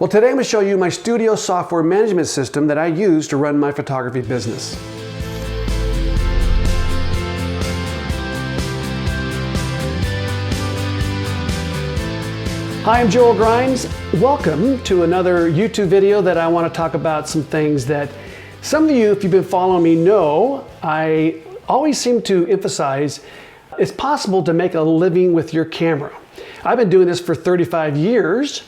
Well, today I'm going to show you my studio software management system that I use to run my photography business. Hi, I'm Joel Grimes. Welcome to another YouTube video that I want to talk about some things that some of you, if you've been following me, know I always seem to emphasize it's possible to make a living with your camera. I've been doing this for 35 years,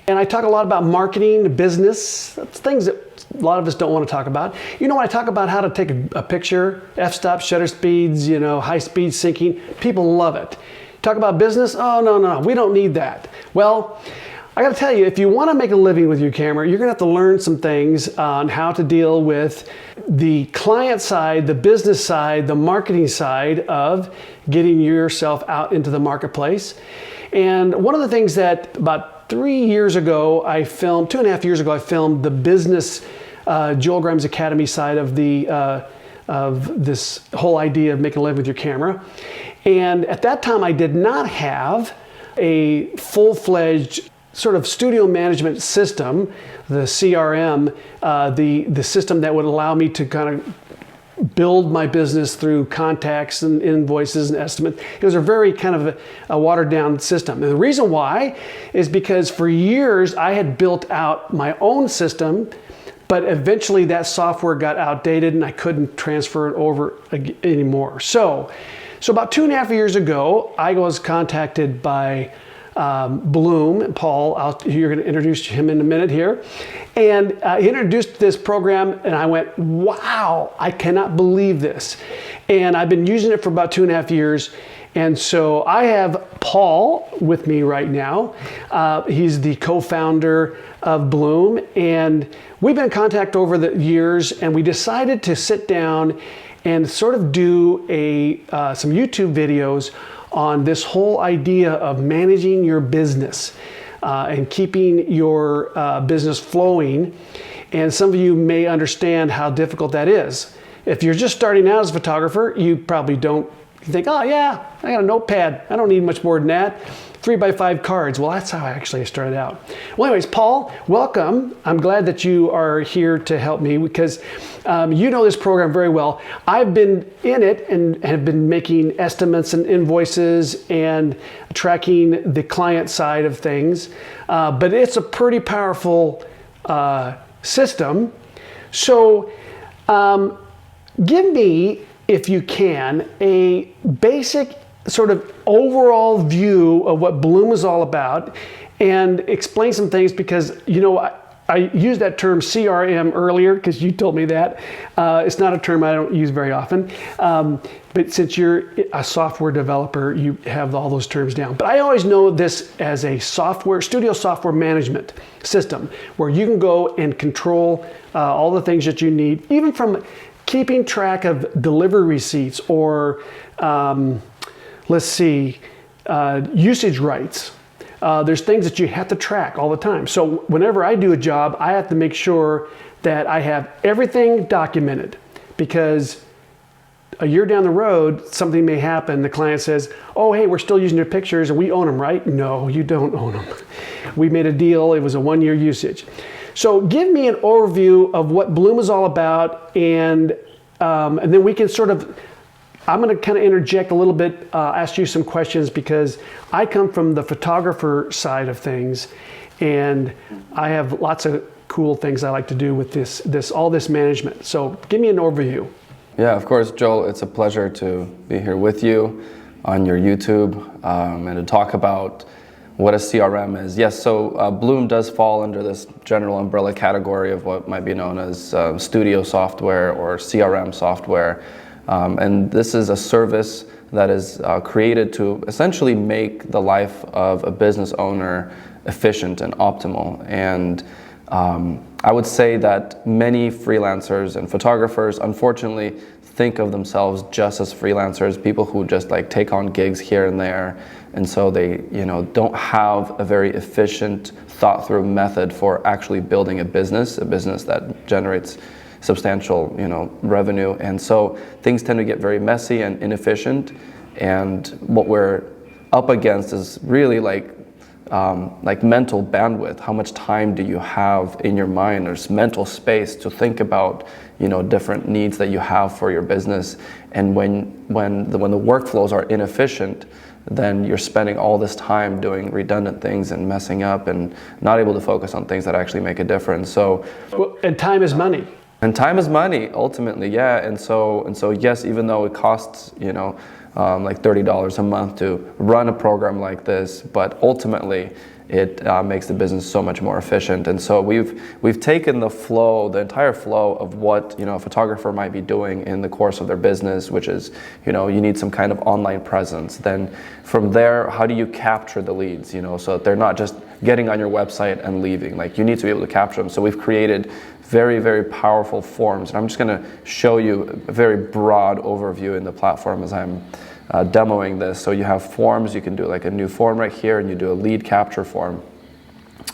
and I talk a lot about marketing, business, things that a lot of us don't want to talk about. You know, when I talk about how to take a picture, f-stop, shutter speeds, high speed syncing, people love it. Talk about business? Oh, no, we don't need that. Well, I got to tell you, if you want to make a living with your camera, you're going to have to learn some things on how to deal with the client side, the business side, the marketing side of getting yourself out into the marketplace. And one of the things that about 3 years ago I filmed, 2.5 years ago I filmed the business Joel Grimes Academy side of this whole idea of making a living with your camera. And at that time I did not have a full-fledged sort of studio management system, the CRM, the system that would allow me to kind of build my business through contacts and invoices and estimates. It was a very kind of a watered down system. And the reason why is because for years I had built out my own system, but eventually that software got outdated and I couldn't transfer it over anymore. So about 2.5 years ago, I was contacted by Bloom, Paul, you're going to introduce him in a minute here. And he introduced this program and I went, wow, I cannot believe this. And I've been using it for about 2.5 years. And so I have Paul with me right now. He's the co-founder of Bloom. And we've been in contact over the years, and we decided to sit down and sort of do some YouTube videos on this whole idea of managing your business and keeping your business flowing. And some of you may understand how difficult that is. If you're just starting out as a photographer, you probably don't think, oh yeah, I got a notepad. I don't need much more than that. 3x5 cards. Well, that's how I actually started out. Well, anyways, Paul, welcome. I'm glad that you are here to help me because you know this program very well. I've been in it and have been making estimates and invoices and tracking the client side of things, but it's a pretty powerful system. So give me, if you can, a basic sort of overall view of what Bloom is all about and explain some things because, I used that term CRM earlier because you told me that. It's not a term I don't use very often. But since you're a software developer, you have all those terms down. But I always know this as a studio software management system where you can go and control all the things that you need, even from keeping track of delivery receipts or usage rights. There's things that you have to track all the time. So whenever I do a job, I have to make sure that I have everything documented because a year down the road, something may happen. The client says, oh, hey, we're still using your pictures and we own them, right? No, you don't own them. We made a deal. It was a 1-year usage. So give me an overview of what Bloom is all about and then we can sort of, I'm going to kind of interject a little bit, ask you some questions because I come from the photographer side of things and I have lots of cool things I like to do with all this management. So give me an overview. Yeah, of course, Joel, it's a pleasure to be here with you on your YouTube and to talk about what a CRM is. Yes, so Bloom does fall under this general umbrella category of what might be known as studio software or CRM software. And this is a service that is created to essentially make the life of a business owner efficient and optimal. And I would say that many freelancers and photographers, unfortunately, think of themselves just as freelancers, people who just take on gigs here and there. And so they, don't have a very efficient, thought-through method for actually building a business that generates substantial, revenue. And so things tend to get very messy and inefficient. And what we're up against is really like mental bandwidth. How much time do you have in your mind? There's mental space to think about, different needs that you have for your business. And when the workflows are inefficient, then you're spending all this time doing redundant things and messing up and not able to focus on things that actually make a difference. And time is money. And time is money, ultimately, yeah. And so yes, even though it costs, like $30 a month to run a program like this, but ultimately it makes the business so much more efficient. And so we've taken the entire flow of what a photographer might be doing in the course of their business, which is you need some kind of online presence. Then from there, how do you capture the leads? So that they're not just getting on your website and leaving. Like, you need to be able to capture them. So we've created very, very powerful forms, and I'm just going to show you a very broad overview in the platform as I'm demoing this. So you have forms. You can do like a new form right here, and you do a lead capture form.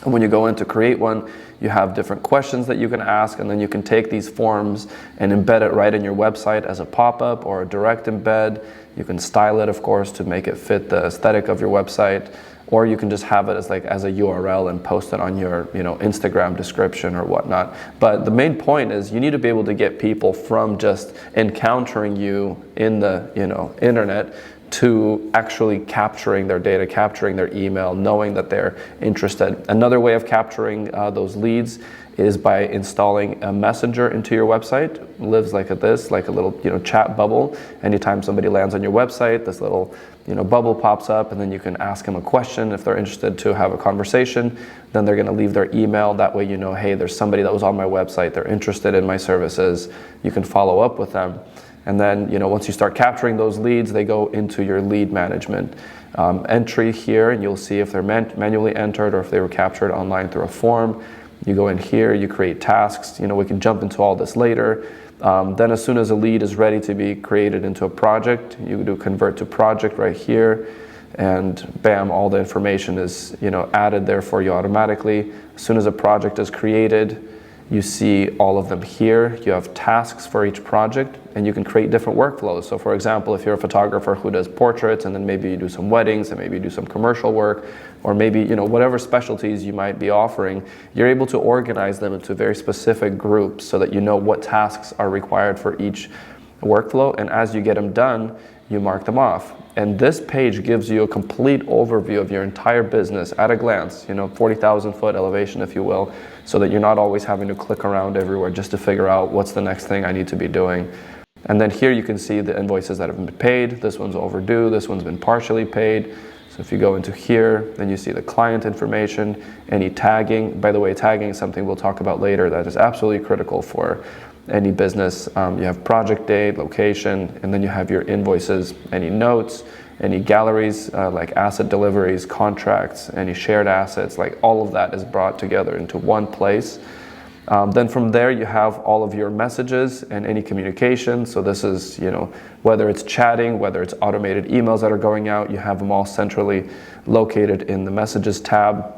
And when you go in to create one, you have different questions that you can ask, and then you can take these forms and embed it right in your website as a pop-up or a direct embed. You can style it, of course, to make it fit the aesthetic of your website, or you can just have it as a URL and post it on your Instagram description or whatnot. But the main point is you need to be able to get people from just encountering you in the internet to actually capturing their data, capturing their email, knowing that they're interested. Another way of capturing those leads is by installing a messenger into your website. It lives like this, like a little chat bubble. Anytime somebody lands on your website, this little bubble pops up, and then you can ask them a question if they're interested to have a conversation. Then they're going to leave their email. That way hey, there's somebody that was on my website, they're interested in my services. You can follow up with them. And then once you start capturing those leads, they go into your lead management entry here, and you'll see if they're manually entered or if they were captured online through a form. You go in here, you create tasks. We can jump into all this later. Then as soon as a lead is ready to be created into a project, you do convert to project right here, and bam, all the information is added there for you automatically. As soon as a project is created, you see all of them here. You have tasks for each project, and you can create different workflows. So for example, if you're a photographer who does portraits, and then maybe you do some weddings, and maybe you do some commercial work, or maybe whatever specialties you might be offering, you're able to organize them into very specific groups so that you know what tasks are required for each workflow. And as you get them done, you mark them off. And this page gives you a complete overview of your entire business at a glance, 40,000 foot elevation, if you will, so that you're not always having to click around everywhere just to figure out what's the next thing I need to be doing. And then here you can see the invoices that have been paid. This one's overdue, this one's been partially paid. So if you go into here, then you see the client information, any tagging. By the way, tagging is something we'll talk about later that is absolutely critical for any business. You have project date, location, and then you have your invoices, any notes, any galleries, like asset deliveries, contracts, any shared assets, like all of that is brought together into one place. Then from there you have all of your messages and any communication. So this is, whether it's chatting, whether it's automated emails that are going out, you have them all centrally located in the messages tab.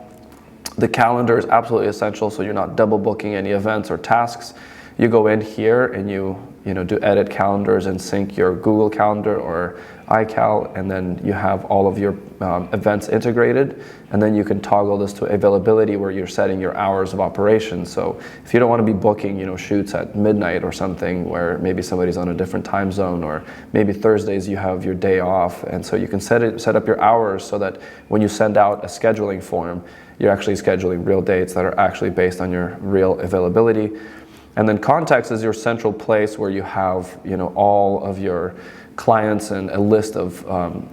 The calendar is absolutely essential, so you're not double booking any events or tasks. You go in here and you do edit calendars and sync your Google Calendar or iCal, and then you have all of your events integrated, and then you can toggle this to availability where you're setting your hours of operation. So if you don't want to be booking shoots at midnight or something where maybe somebody's on a different time zone, or maybe Thursdays you have your day off, and so you can set up your hours so that when you send out a scheduling form, you're actually scheduling real dates that are actually based on your real availability. And then contacts is your central place where you have all of your clients and a list of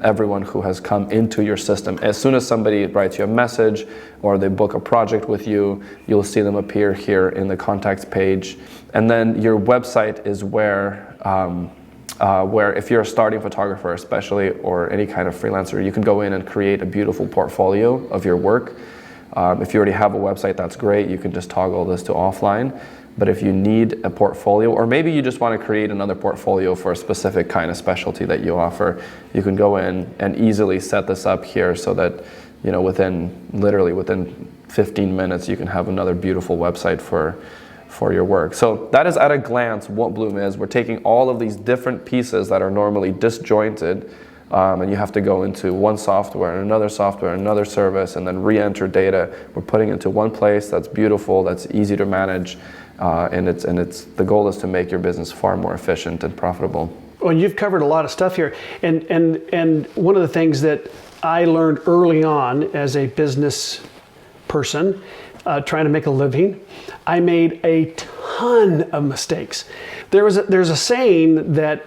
everyone who has come into your system. As soon as somebody writes you a message or they book a project with you, you'll see them appear here in the contacts page. And then your website is where if you're a starting photographer especially, or any kind of freelancer, you can go in and create a beautiful portfolio of your work. If you already have a website, that's great. You can just toggle this to offline. But if you need a portfolio, or maybe you just want to create another portfolio for a specific kind of specialty that you offer, you can go in and easily set this up here so that within 15 minutes you can have another beautiful website for your work. So that is at a glance what Bloom is. We're taking all of these different pieces that are normally disjointed and you have to go into one software and another service, and then re-enter data. We're putting it into one place that's beautiful, that's easy to manage, and the goal is to make your business far more efficient and profitable. Well, you've covered a lot of stuff here, and one of the things that I learned early on as a business person, trying to make a living, I made a ton of mistakes. There's a saying that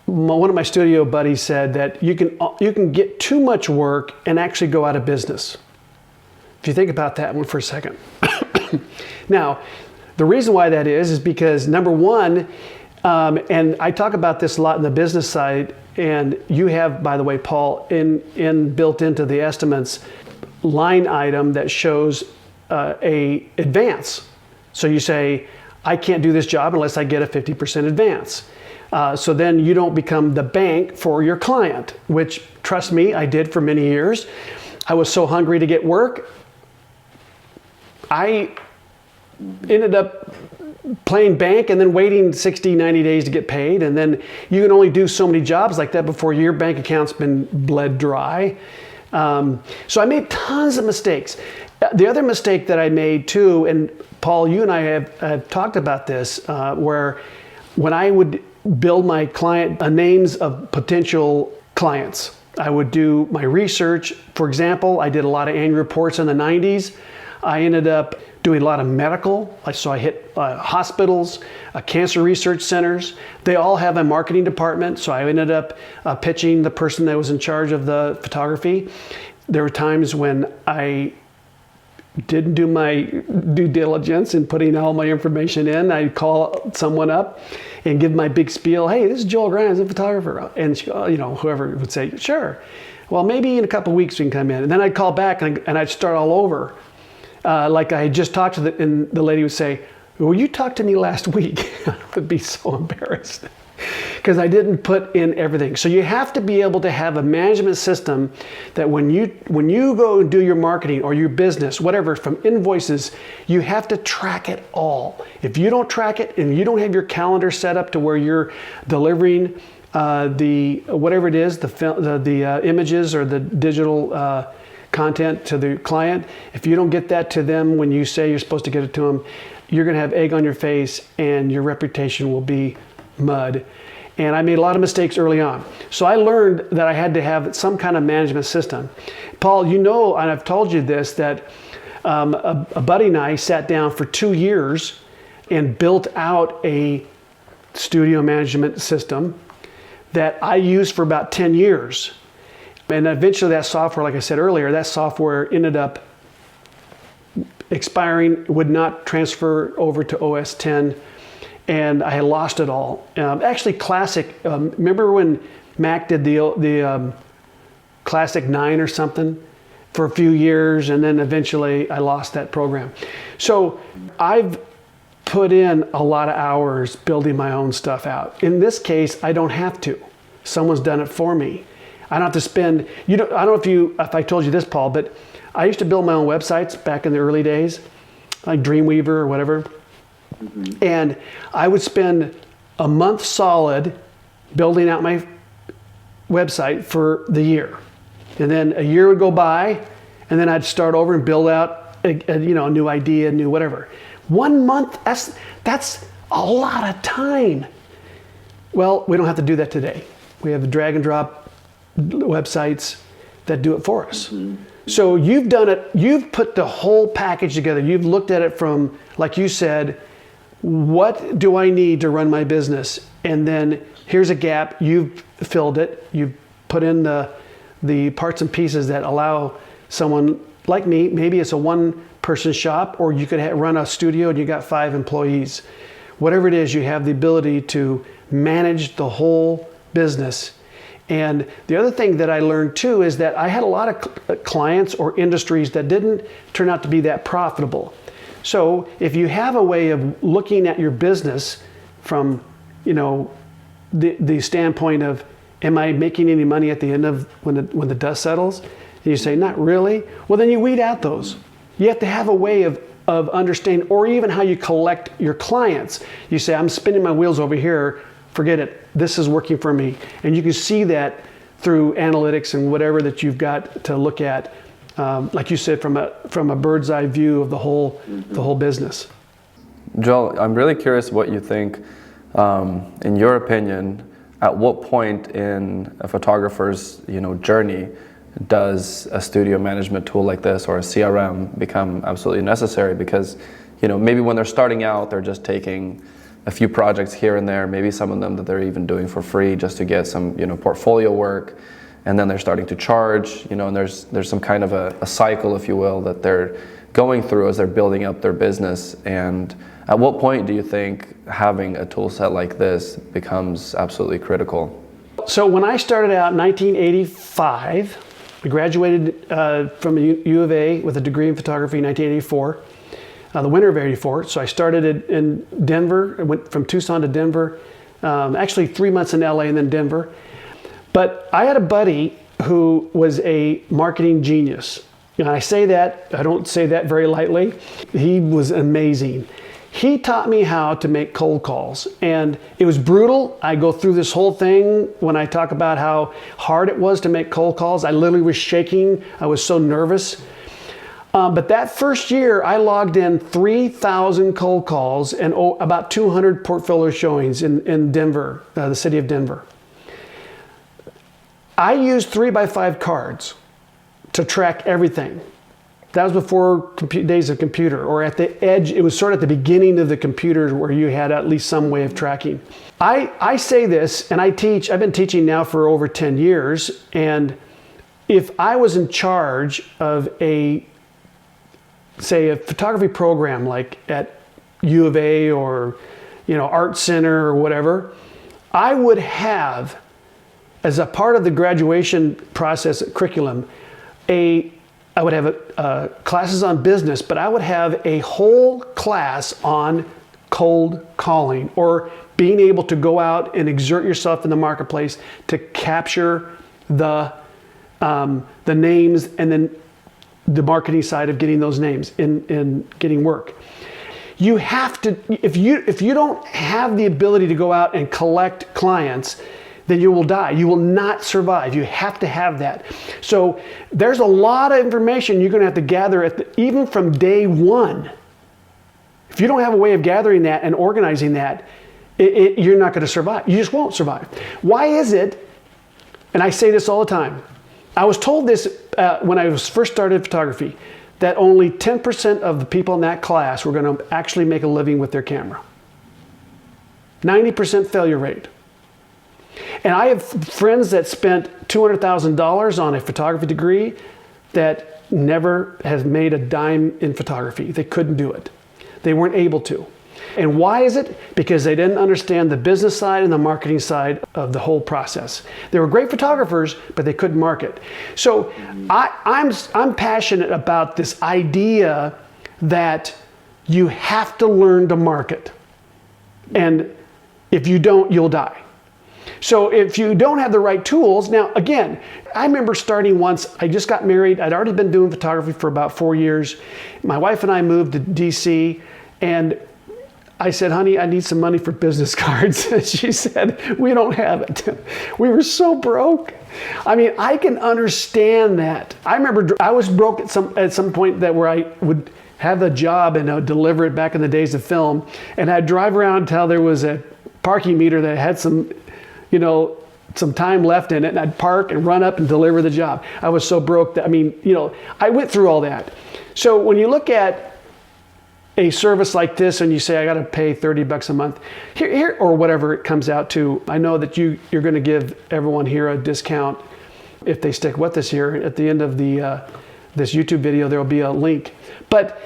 one of my studio buddies said that you can get too much work and actually go out of business. If you think about that one for a second. Now, the reason why that is because number one, and I talk about this a lot in the business side, and you have, by the way, Paul, built into the estimates line item that shows a advance. So you say, I can't do this job unless I get a 50% advance. So then you don't become the bank for your client, which, trust me, I did for many years. I was so hungry to get work, I ended up playing bank and then waiting 60, 90 days to get paid. And then you can only do so many jobs like that before your bank account's been bled dry. So I made tons of mistakes. The other mistake that I made too, and Paul, you and I have talked about this, where when I would build my client names of potential clients, I would do my research. For example, I did a lot of annual reports in the 90s. I ended up doing a lot of medical. So I hit hospitals, cancer research centers. They all have a marketing department. So I ended up pitching the person that was in charge of the photography. There were times when I didn't do my due diligence in putting all my information in. I'd call someone up and give my big spiel. Hey, this is Joel Grimes, a photographer. And whoever would say, sure. Well, maybe in a couple of weeks we can come in. And then I'd call back and I'd start all over. Like I had just talked to and the lady would say, well, you talked to me last week. I would be so embarrassed because I didn't put in everything. So you have to be able to have a management system that when you go and do your marketing or your business, whatever, from invoices, you have to track it all. If you don't track it and you don't have your calendar set up to where you're delivering the whatever it is, the images or the digital content to the client, if you don't get that to them when you say you're supposed to get it to them, you're going to have egg on your face and your reputation will be mud. And I made a lot of mistakes early on. So I learned that I had to have some kind of management system. Paul, you know, and I've told you this, that a buddy and I sat down for 2 years and built out a studio management system that I used for about 10 years. And eventually that software, like I said earlier, that software ended up expiring, would not transfer over to OS 10, and I had lost it all. Actually, Classic, remember when Mac did the Classic 9 or something for a few years, and then eventually I lost that program. So I've put in a lot of hours building my own stuff out. In this case, I don't have to. Someone's done it for me. I don't have to spend, I don't know if I told you this, Paul, but I used to build my own websites back in the early days, like Dreamweaver or whatever. Mm-hmm. And I would spend a month solid building out my website for the year. And then a year would go by, and then I'd start over and build out a new idea, new whatever. 1 month, that's a lot of time. Well, we don't have to do that today. We have drag and drop websites that do it for us. Mm-hmm. So you've done it, you've put the whole package together. You've looked at it from, like you said, what do I need to run my business? And then here's a gap, you've filled it. You've put in the parts and pieces that allow someone like me, maybe it's a one-person shop, or you could run a studio and you got 5 employees. Whatever it is, you have the ability to manage the whole business. And the other thing that I learned too is that I had a lot of clients or industries that didn't turn out to be that profitable. So if you have a way of looking at your business from, the standpoint of, am I making any money at the end of when the dust settles? And you say, not really. Well, then you weed out those. You have to have a way of understanding, or even how you collect your clients. You say, I'm spinning my wheels over here. Forget it. This is working for me. And you can see that through analytics and whatever that you've got to look at, like you said, from a bird's eye view of the whole business. Joel, I'm really curious what you think, in your opinion, at what point in a photographer's journey does a studio management tool like this or a CRM become absolutely necessary? Because maybe when they're starting out, they're just taking a few projects here and there, maybe some of them that they're even doing for free just to get some portfolio work, and then they're starting to charge, and there's some kind of a cycle, if you will, that they're going through as they're building up their business. And at what point do you think having a tool set like this becomes absolutely critical? So when I started out in 1985, I graduated from U of A with a degree in photography in 1984, the winter of '84. So I started in Denver. I went from Tucson to Denver, actually 3 months in LA and then Denver. But I had a buddy who was a marketing genius. And I say that, I don't say that very lightly. He was amazing. He taught me how to make cold calls, and it was brutal. I go through this whole thing when I talk about how hard it was to make cold calls. I literally was shaking. I was so nervous. But that first year, I logged in 3,000 cold calls and about 200 portfolio showings in Denver, the city of Denver. I used 3x5 cards to track everything. That was before days of computer, or at the edge. It was sort of at the beginning of the computers where you had at least some way of tracking. I say this, and I teach. I've been teaching now for over 10 years, and if I was in charge of say a photography program like at U of A or Art Center or whatever, I would have, as a part of the graduation process curriculum, I would have classes on business, but I would have a whole class on cold calling, or being able to go out and exert yourself in the marketplace to capture the names, and then the marketing side of getting those names in getting work. You have to, if you don't have the ability to go out and collect clients, then you will die. You will not survive. You have to have that. So there's a lot of information you're going to have to gather even from day one. If you don't have a way of gathering that and organizing that, you're not going to survive. You just won't survive. Why is it, and I say this all the time, I was told this when I was first started photography, that only 10% of the people in that class were going to actually make a living with their camera. 90% failure rate. And I have friends that spent $200,000 on a photography degree that never has made a dime in photography. They couldn't do it. They weren't able to. And why is it? Because they didn't understand the business side and the marketing side of the whole process. They were great photographers, but they couldn't market. So I'm passionate about this idea that you have to learn to market. And if you don't, you'll die. So if you don't have the right tools, now again, I remember starting once, I just got married. I'd already been doing photography for about 4 years. My wife and I moved to DC, and I said, honey, I need some money for business cards. And she said, we don't have it. We were so broke. I mean, I can understand that. I remember I was broke at some point where I would have a job and I would deliver it back in the days of film. And I'd drive around until there was a parking meter that had some time left in it, and I'd park and run up and deliver the job. I was so broke that, I went through all that. So when you look at a service like this and you say, I got to pay $30 a month here, or whatever it comes out to, I know that you're going to give everyone here a discount if they stick with us here. At the end of this YouTube video, there'll be a link. But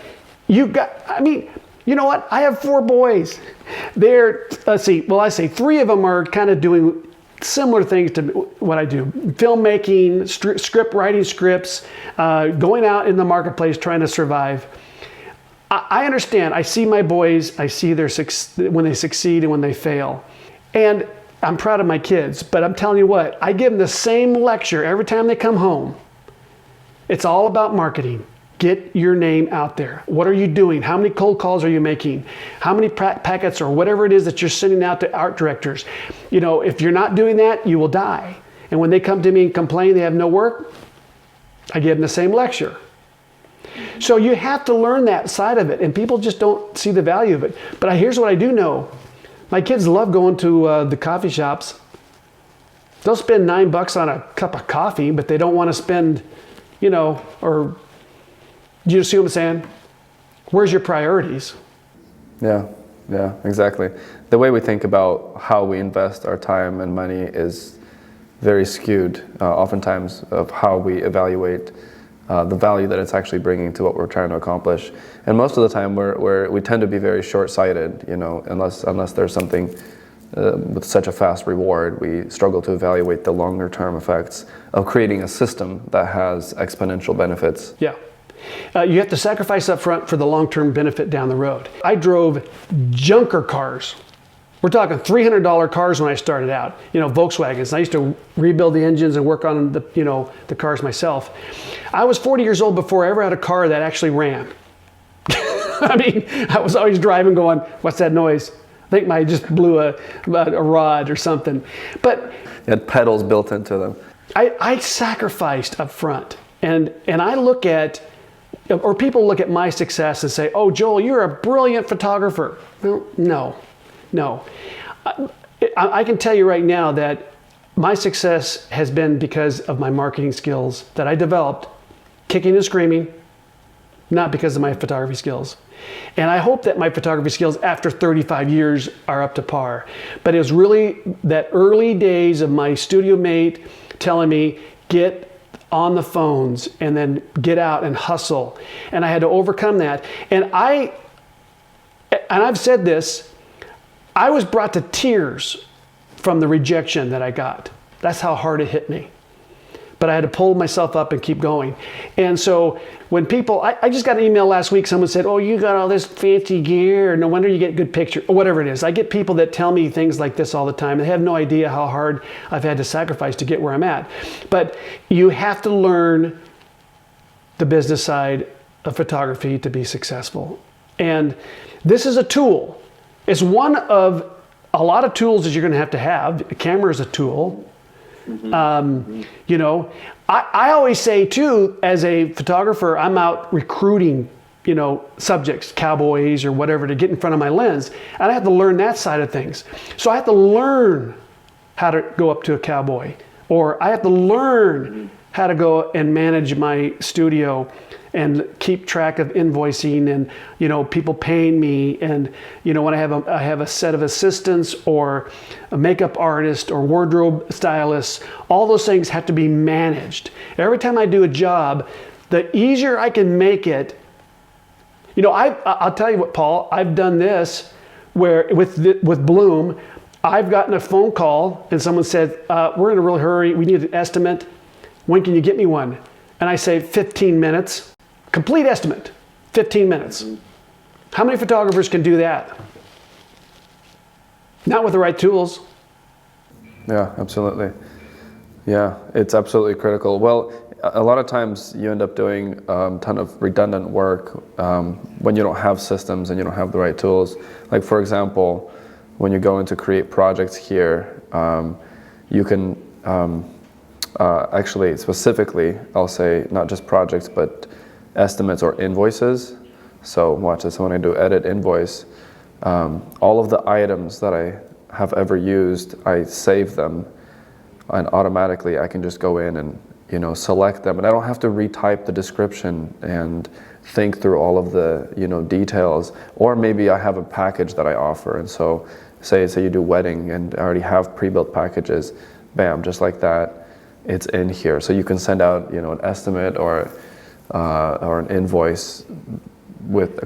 you know what? I have 4 boys. I say 3 of them are kind of doing similar things to what I do. Filmmaking, script writing scripts, going out in the marketplace trying to survive. I understand. I see my boys. I see when they succeed and when they fail. And I'm proud of my kids. But I'm telling you what, I give them the same lecture every time they come home. It's all about marketing. Get your name out there. What are you doing? How many cold calls are you making? How many packets or whatever it is that you're sending out to art directors? If you're not doing that, you will die. And when they come to me and complain they have no work, I give them the same lecture. So you have to learn that side of it, and people just don't see the value of it. But here's what I do know. My kids love going to the coffee shops. They'll spend $9 on a cup of coffee, but they don't want to spend, or do you see what I'm saying? Where's your priorities? Yeah, exactly. The way we think about how we invest our time and money is very skewed, oftentimes, of how we evaluate the value that it's actually bringing to what we're trying to accomplish. And most of the time, we tend to be very short-sighted, unless there's something with such a fast reward, we struggle to evaluate the longer-term effects of creating a system that has exponential benefits. Yeah. You have to sacrifice up front for the long-term benefit down the road. I drove junker cars. We're talking $300 cars when I started out, Volkswagens. I used to rebuild the engines and work on the cars myself. I was 40 years old before I ever had a car that actually ran. I mean, I was always driving going, what's that noise? I think I just blew a rod or something. But you had pedals built into them. I sacrificed up front. And I look at, or people look at my success and say, oh, Joel, you're a brilliant photographer. Well, no. I can tell you right now that my success has been because of my marketing skills that I developed, kicking and screaming, not because of my photography skills. And I hope that my photography skills after 35 years are up to par. But it was really that early days of my studio mate telling me, get on the phones and then get out and hustle. And I had to overcome that. And I've said this, I was brought to tears from the rejection that I got. That's how hard it hit me. But I had to pull myself up and keep going. And so when people, I just got an email last week, someone said, oh, you got all this fancy gear, no wonder you get good pictures, or whatever it is. I get people that tell me things like this all the time. They have no idea how hard I've had to sacrifice to get where I'm at. But you have to learn the business side of photography to be successful. And this is a tool. It's one of a lot of tools that you're going to have. A camera is a tool. I always say too, as a photographer, I'm out recruiting, subjects, cowboys or whatever, to get in front of my lens. And I have to learn that side of things. So I have to learn how to go up to a cowboy, or I have to learn how to go and manage my studio and keep track of invoicing and, people paying me. And, when I have a set of assistants or a makeup artist or wardrobe stylist, all those things have to be managed. Every time I do a job, the easier I can make it, I'll tell you what, Paul, I've done this where with Bloom, I've gotten a phone call and someone said, we're in a real hurry. We need an estimate. When can you get me one? And I say 15 minutes. Complete estimate, 15 minutes. How many photographers can do that? Not with the right tools. Yeah, absolutely. Yeah, it's absolutely critical. Well, a lot of times you end up doing a ton of redundant work when you don't have systems and you don't have the right tools. Like, for example, when you go in to create projects here, you can actually, specifically, I'll say not just projects, but estimates or invoices. So watch this, when I do edit invoice, all of the items that I have ever used, I save them, and automatically I can just go in and select them, and I don't have to retype the description and think through all of the details. Or maybe I have a package that I offer, and so say you do wedding and I already have pre-built packages, bam, just like that, it's in here. So you can send out an estimate or an invoice with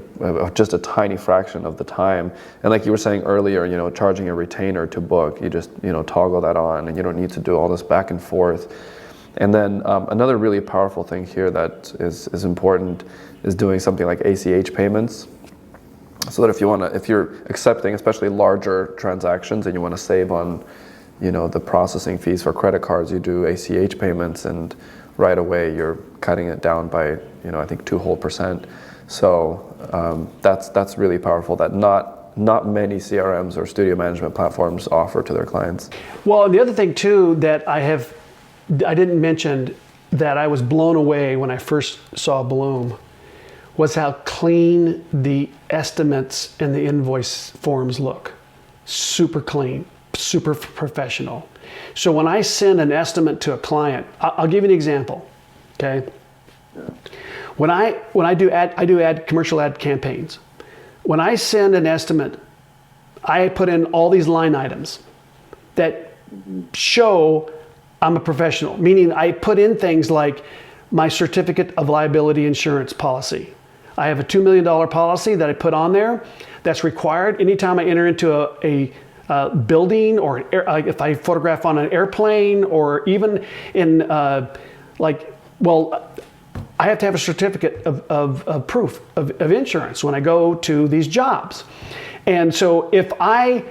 just a tiny fraction of the time. And like you were saying earlier, charging a retainer to book, you just toggle that on, and you don't need to do all this back and forth. And then another really powerful thing here that is important is doing something like ACH payments. So that if you're accepting especially larger transactions and you want to save on the processing fees for credit cards, you do ACH payments, and right away you're cutting it down by I think 2 whole %. So that's really powerful, that not many CRMs or studio management platforms offer to their clients. Well, and the other thing too that I have I didn't mention that I was blown away when I first saw Bloom was how clean the estimates and the invoice forms look. Super clean, super professional. So when I send an estimate to a client, I'll give you an example, okay? When I do commercial ad campaigns. When I send an estimate, I put in all these line items that show I'm a professional, meaning I put in things like my certificate of liability insurance policy. I have a $2 million policy that I put on there that's required anytime I enter into a building, or if I photograph on an airplane, or even in I have to have a certificate of proof of insurance when I go to these jobs. And so if I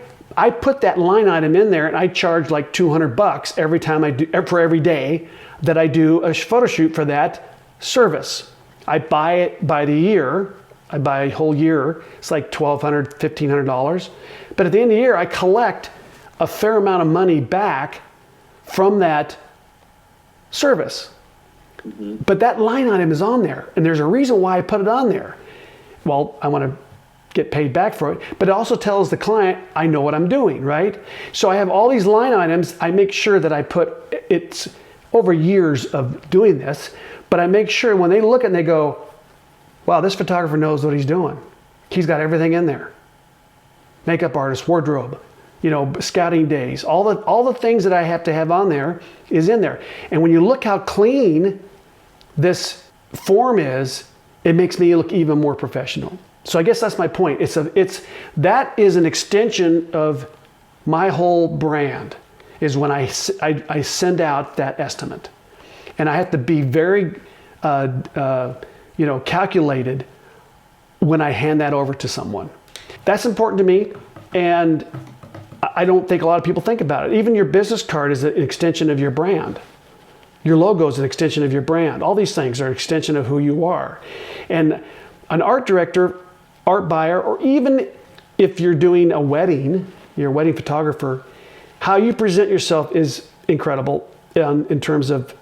put that line item in there, and I charge like $200 every time for every day that I do a photo shoot for that service. I buy it by the year. I buy a whole year. It's like $1,200, $1,500. But at the end of the year, I collect a fair amount of money back from that service. Mm-hmm. But that line item is on there, and there's a reason why I put it on there. Well, I want to get paid back for it, but it also tells the client I know what I'm doing, right? So I have all these line items. I make sure that I put, it's over years of doing this, but I make sure when they look and they go, wow, this photographer knows what he's doing. He's got everything in there. Makeup artist, wardrobe, scouting days, all the things that I have to have on there is in there. And when you look how clean this form is, it makes me look even more professional. So I guess that's my point. That is an extension of my whole brand, is when I send out that estimate. And I have to be very calculated when I hand that over to someone. That's important to me, and I don't think a lot of people think about it. Even your business card is an extension of your brand. Your logo is an extension of your brand. All these things are an extension of who you are. And an art director, art buyer, or even if you're doing a wedding, you're a wedding photographer, how you present yourself is incredible in terms of,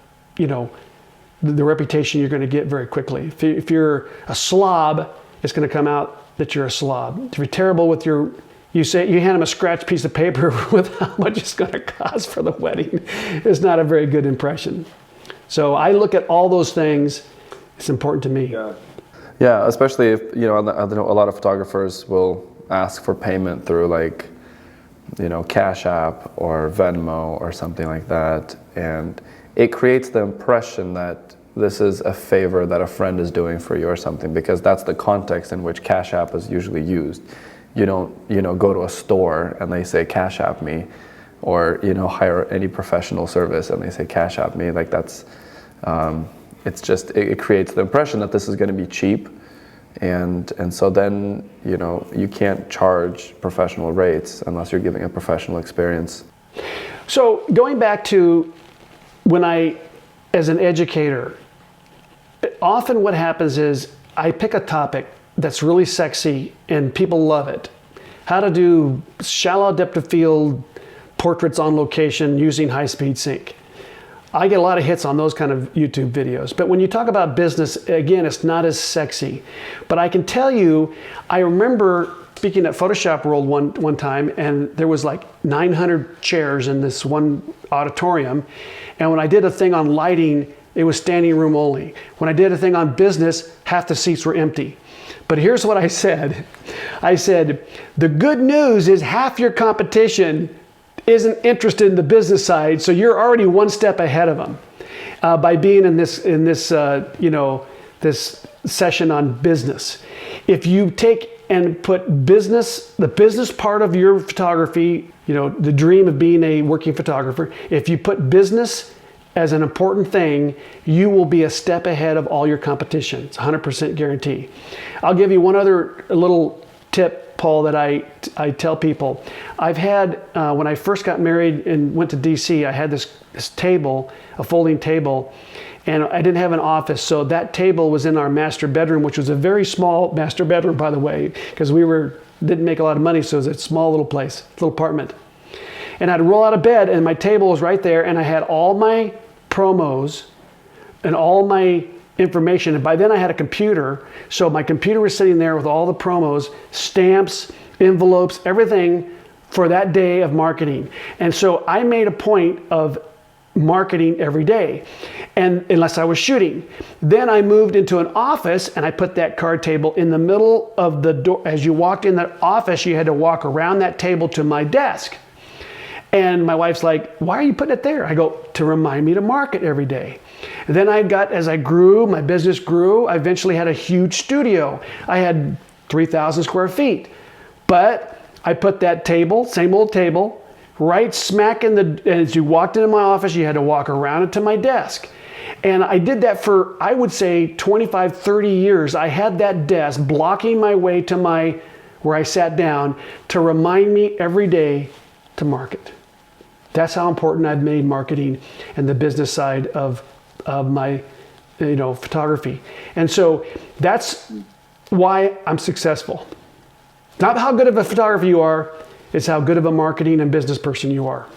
the reputation you're going to get very quickly. If you're a slob, it's going to come out that you're a slob. If you're terrible with you hand them a scratched piece of paper with how much it's going to cost for the wedding, it's not a very good impression. So I look at all those things. It's important to me. Yeah, especially if, I know a lot of photographers will ask for payment through Cash App or Venmo or something like that. And it creates the impression that this is a favor that a friend is doing for you or something, because that's the context in which Cash App is usually used. You don't, go to a store and they say Cash App me, or, hire any professional service and they say Cash App me. Like that's, it creates the impression that this is going to be cheap. And so then, you can't charge professional rates unless you're giving a professional experience. So going back to when as an educator, often what happens is I pick a topic that's really sexy and people love it. How to do shallow depth of field portraits on location using high-speed sync. I get a lot of hits on those kind of YouTube videos. But when you talk about business, again, it's not as sexy. But I can tell you, I remember speaking at Photoshop World one time, and there was like 900 chairs in this one auditorium. And when I did a thing on lighting, it was standing room only. When I did a thing on business, half the seats were empty. But here's what I said. I said, the good news is half your competition isn't interested in the business side, so you're already one step ahead of them by being in this this session on business. If you take and put the business part of your photography, the dream of being a working photographer, if you put business as an important thing, you will be a step ahead of all your competition. It's 100% guarantee. I'll give you one other little tip, Paul, that I tell people. I've had, when I first got married and went to DC, I had this table, a folding table, and I didn't have an office. So that table was in our master bedroom, which was a very small master bedroom, by the way, because didn't make a lot of money. So it was a small little place, little apartment. And I'd roll out of bed and my table was right there, and I had all my promos and all my information. And by then I had a computer. So my computer was sitting there with all the promos, stamps, envelopes, everything for that day of marketing. And so I made a point of marketing every day, and unless I was shooting. Then I moved into an office and I put that card table in the middle of the door. As you walked in the office, you had to walk around that table to my desk. And my wife's like, why are you putting it there? I go, to remind me to market every day. And then as I grew, my business grew, I eventually had a huge studio. I had 3,000 square feet. But I put that table, same old table, right smack as you walked into my office, you had to walk around it to my desk. And I did that for, I would say, 25, 30 years. I had that desk blocking my way to where I sat down to remind me every day to market. That's how important I've made marketing and the business side of my photography. And so that's why I'm successful. Not how good of a photographer you are, it's how good of a marketing and business person you are.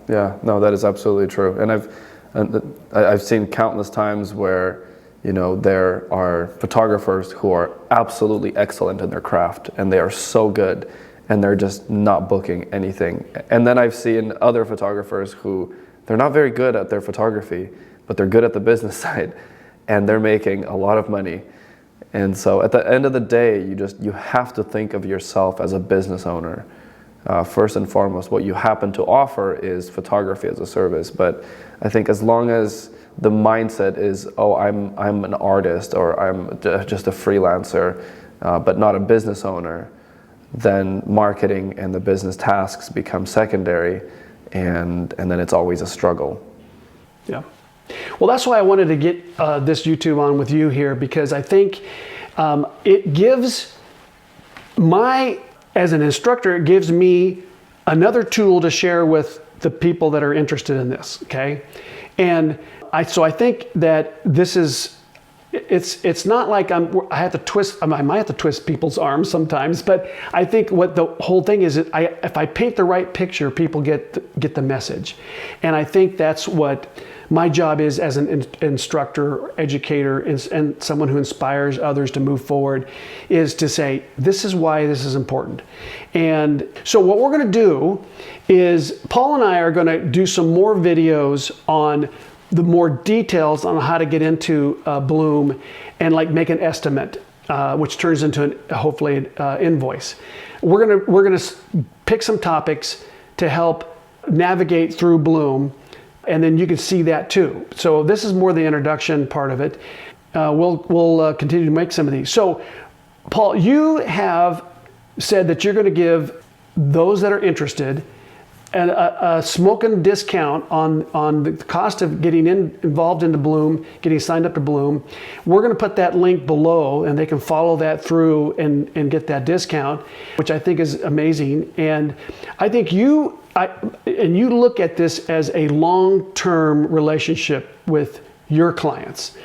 Yeah, no, that is absolutely true. And I've seen countless times where, there are photographers who are absolutely excellent in their craft and they are so good and they're just not booking anything. And then I've seen other photographers who, they're not very good at their photography, but they're good at the business side and they're making a lot of money. And so at the end of the day, you have to think of yourself as a business owner. First and foremost, what you happen to offer is photography as a service. But I think as long as the mindset is, oh, I'm an artist or I'm just a freelancer, but not a business owner, then marketing and the business tasks become secondary, and then it's always a struggle. Yeah. Well, that's why I wanted to get this YouTube on with you here, because I think it gives as an instructor, it gives me another tool to share with the people that are interested in this, okay? And so I think that this is, it's not like I have to twist, I might have to twist people's arms sometimes, but I think what the whole thing is, if I paint the right picture, people get the message. And I think that's what my job is as an instructor, educator, and someone who inspires others to move forward, is to say, this is why this is important. And so what we're going to do is, Paul and I are going to do some more videos on the more details on how to get into Bloom and make an estimate, which turns into hopefully an invoice. We're gonna pick some topics to help navigate through Bloom, and then you can see that too. So this is more the introduction part of it. We'll continue to make some of these. So Paul, you have said that you're going to give those that are interested a smoking discount on the cost of getting involved into Bloom, getting signed up to Bloom. We're going to put that link below, and they can follow that through and get that discount, which I think is amazing. And I think you look at this as a long-term relationship with your clients.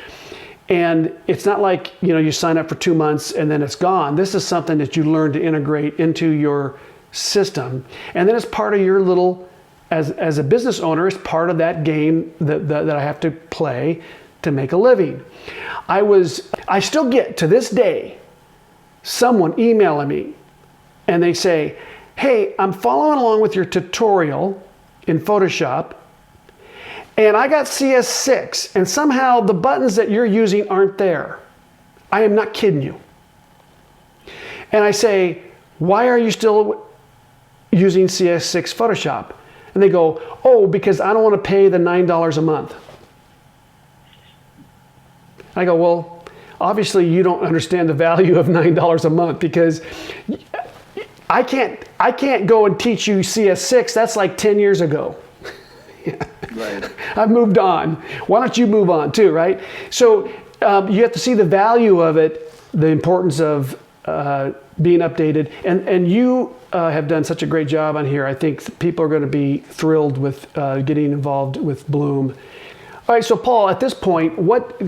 And it's not like, you sign up for 2 months and then it's gone. This is something that you learn to integrate into your system. And then it's part of your as a business owner, it's part of that game that I have to play to make a living. I still get, to this day, someone emailing me and they say, hey, I'm following along with your tutorial in Photoshop, and I got CS6, and somehow the buttons that you're using aren't there. I am not kidding you. And I say, why are you still using CS6 Photoshop? And they go, oh, because I don't want to pay the $9 a month. I go, well, obviously you don't understand the value of $9 a month, because I can't go and teach you CS6. That's like 10 years ago. Yeah. Right. I've moved on. Why don't you move on too, right? So you have to see the value of it, the importance of being updated. And you have done such a great job on here. I think people are going to be thrilled with getting involved with Bloom. All right, so Paul, at this point,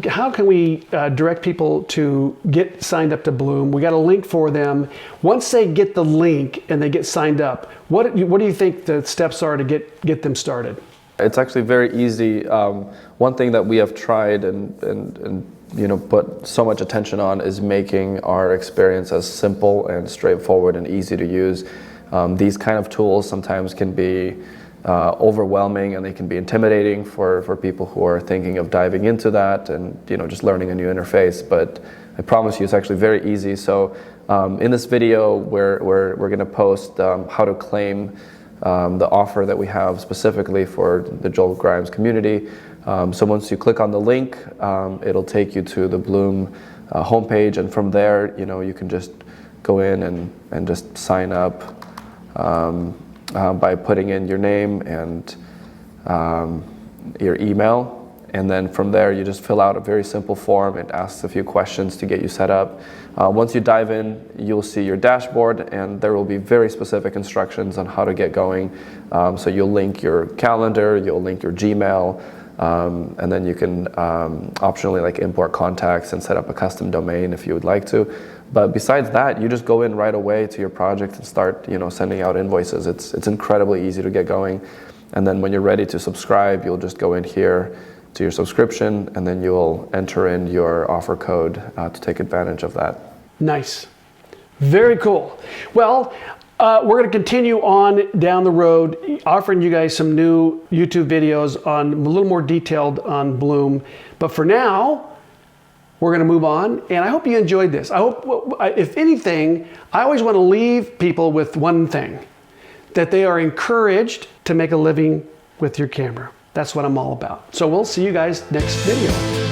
how can we direct people to get signed up to Bloom? We got a link for them. Once they get the link and they get signed up, what do you think the steps are to get them started? It's actually very easy. One thing that we have tried and put so much attention on is making our experience as simple and straightforward and easy to use. These kind of tools sometimes can be overwhelming, and they can be intimidating for people who are thinking of diving into that and just learning a new interface. But I promise you, it's actually very easy. So in this video, we're going to post how to claim the offer that we have specifically for the Joel Grimes community. So once you click on the link, it'll take you to the Bloom homepage, and from there, you can just go in and just sign up by putting in your name and your email. And then from there, you just fill out a very simple form. It asks a few questions to get you set up. Once you dive in, you'll see your dashboard, and there will be very specific instructions on how to get going. So you'll link your calendar, you'll link your Gmail, and then you can optionally import contacts and set up a custom domain if you would like to. But besides that, you just go in right away to your project and start sending out invoices. It's incredibly easy to get going. And then when you're ready to subscribe, you'll just go in here to your subscription, and then you'll enter in your offer code to take advantage of that. Nice. Very cool. Well, we're going to continue on down the road, offering you guys some new YouTube videos on a little more detailed on Bloom. But for now, we're going to move on, and I hope you enjoyed this. I hope, if anything, I always want to leave people with one thing, that they are encouraged to make a living with your camera. That's what I'm all about. So we'll see you guys next video.